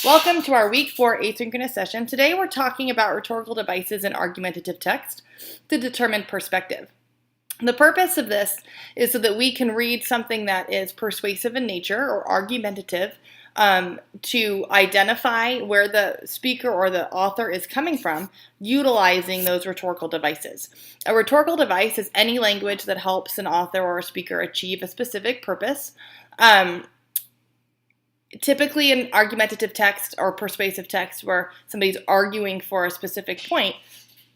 Welcome to our week 4 asynchronous session. Today we're talking about rhetorical devices and argumentative text to determine perspective. The purpose of this is so that we can read something that is persuasive in nature or argumentative to identify where the speaker or the author is coming from, utilizing those rhetorical devices. A rhetorical device is any language that helps an author or a speaker achieve a specific purpose. Typically in argumentative text or persuasive text where somebody's arguing for a specific point,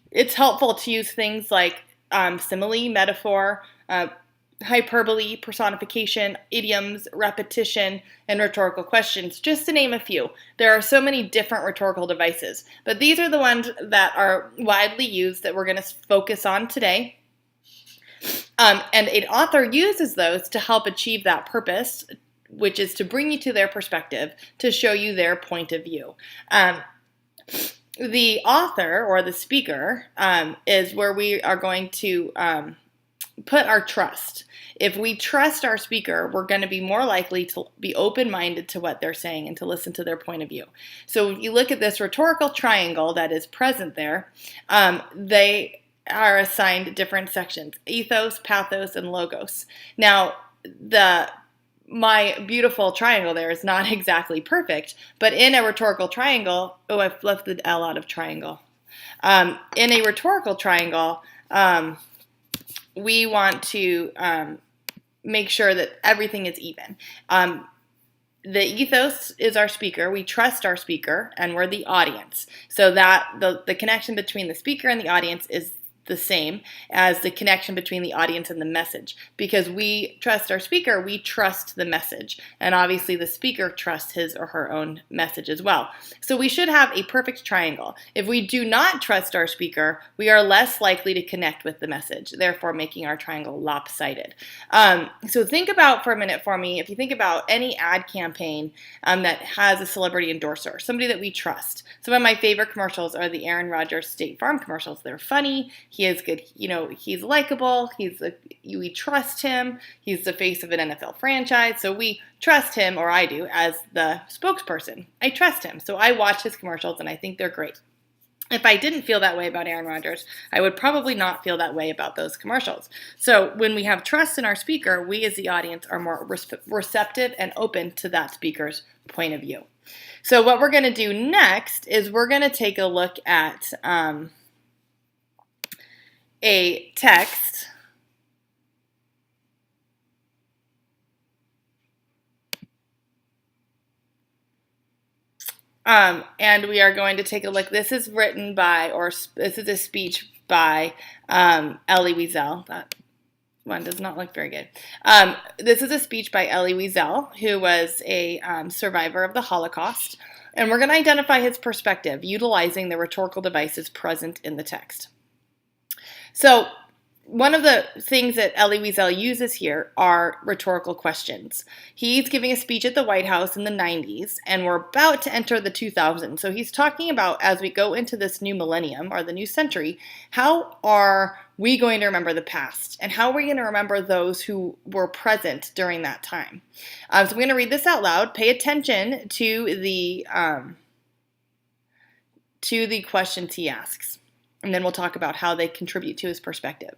it's helpful to use things like simile, metaphor, hyperbole, personification, idioms, repetition, and rhetorical questions, just to name a few. There are so many different rhetorical devices, but these are the ones that are widely used that we're going to focus on today. And an author uses those to help achieve that purpose, which is to bring you to their perspective, to show you their point of view. The author or the speaker is where we are going to put our trust. If we trust our speaker, we're going to be more likely to be open-minded to what they're saying and to listen to their point of view. So if you look at this rhetorical triangle that is present there, they are assigned different sections: ethos, pathos, and logos. Now, my beautiful triangle there is not exactly perfect, but in a rhetorical triangle, I've left the L out of triangle. In a rhetorical triangle, we want to make sure that everything is even. The ethos is our speaker. We trust our speaker, and we're the audience. So that the connection between the speaker and the audience is the same as the connection between the audience and the message. Because we trust our speaker, we trust the message. And obviously the speaker trusts his or her own message as well. So we should have a perfect triangle. If we do not trust our speaker, we are less likely to connect with the message, therefore making our triangle lopsided. So think about for a minute for me, if you think about any ad campaign that has a celebrity endorser, somebody that we trust. Some of my favorite commercials are the Aaron Rodgers State Farm commercials. They're funny. He is good, he's likable, we trust him, he's the face of an NFL franchise, so we trust him, or I do, as the spokesperson. I trust him, so I watch his commercials and I think they're great. If I didn't feel that way about Aaron Rodgers, I would probably not feel that way about those commercials. So when we have trust in our speaker, we as the audience are more receptive and open to that speaker's point of view. So what we're going to do next is we're going to take a look at a text and we are going to take a look. This is written by, or this is a speech by Elie Wiesel. That one does not look very good. This is a speech by Elie Wiesel, who was a survivor of the Holocaust, and we're going to identify his perspective utilizing the rhetorical devices present in the text. So one of the things that Elie Wiesel uses here are rhetorical questions. He's giving a speech at the White House in the 90s, and we're about to enter the 2000s. So he's talking about, as we go into this new millennium, or the new century, how are we going to remember the past? And how are we going to remember those who were present during that time? So I'm going to read this out loud. Pay attention to the questions he asks. And then we'll talk about how they contribute to his perspective.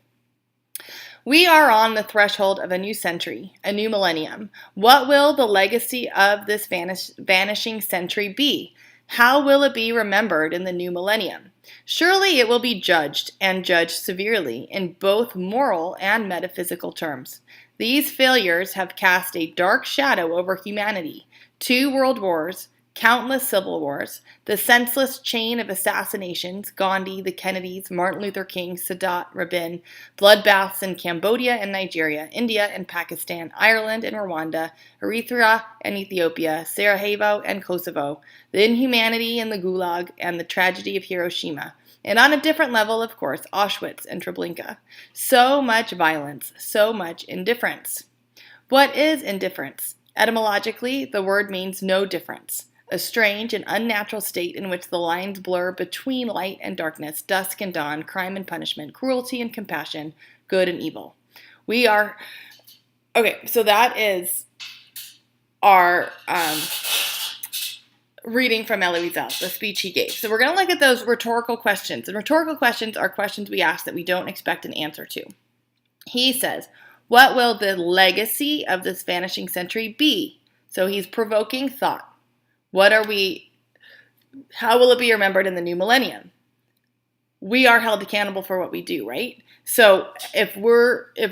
We are on the threshold of a new century, a new millennium. What will the legacy of this vanishing century be? How will it be remembered in the new millennium? Surely it will be judged, and judged severely, in both moral and metaphysical terms. These failures have cast a dark shadow over humanity. 2 world wars, countless civil wars, the senseless chain of assassinations, Gandhi, the Kennedys, Martin Luther King, Sadat, Rabin, bloodbaths in Cambodia and Nigeria, India and Pakistan, Ireland and Rwanda, Eritrea and Ethiopia, Sarajevo and Kosovo, the inhumanity in the Gulag, and the tragedy of Hiroshima. And on a different level, of course, Auschwitz and Treblinka. So much violence, so much indifference. What is indifference? Etymologically, the word means no difference. A strange and unnatural state in which the lines blur between light and darkness, dusk and dawn, crime and punishment, cruelty and compassion, good and evil. Okay, so that is our reading from Elie Wiesel, the speech he gave. So we're going to look at those rhetorical questions. And rhetorical questions are questions we ask that we don't expect an answer to. He says, what will the legacy of this vanishing century be? So he's provoking thought. How will it be remembered in the new millennium? We are held accountable for what we do, right? So if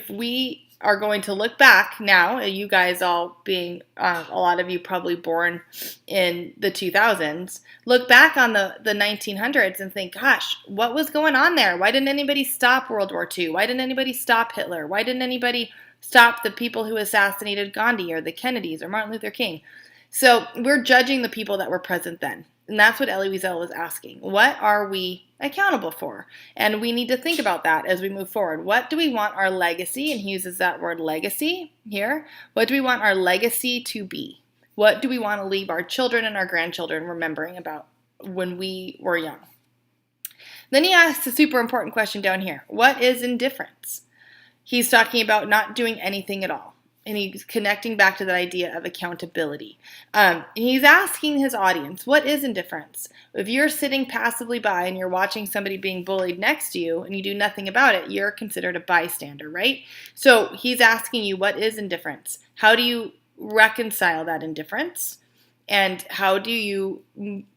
we are going to look back now, you guys all being, a lot of you probably born in the 2000s, look back on the 1900s and think, gosh, what was going on there? Why didn't anybody stop World War II? Why didn't anybody stop Hitler? Why didn't anybody stop the people who assassinated Gandhi or the Kennedys or Martin Luther King? So we're judging the people that were present then. And that's what Elie Wiesel was asking. What are we accountable for? And we need to think about that as we move forward. What do we want our legacy, and he uses that word legacy here, what do we want our legacy to be? What do we want to leave our children and our grandchildren remembering about when we were young? Then he asks a super important question down here. What is indifference? He's talking about not doing anything at all. And he's connecting back to that idea of accountability. He's asking his audience, what is indifference? If you're sitting passively by and you're watching somebody being bullied next to you and you do nothing about it, you're considered a bystander, right? So he's asking you, what is indifference? How do you reconcile that indifference? And how do you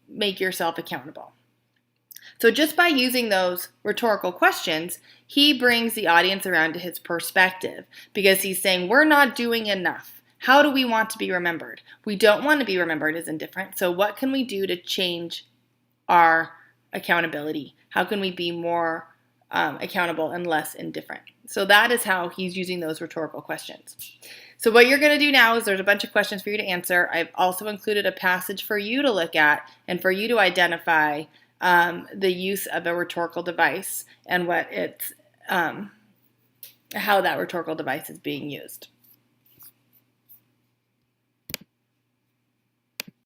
make yourself accountable? So just by using those rhetorical questions, he brings the audience around to his perspective because he's saying, we're not doing enough. How do we want to be remembered? We don't want to be remembered as indifferent. So what can we do to change our accountability? How can we be more accountable and less indifferent? So that is how he's using those rhetorical questions. So what you're going to do now is there's a bunch of questions for you to answer. I've also included a passage for you to look at and for you to identify the use of a rhetorical device and how that rhetorical device is being used.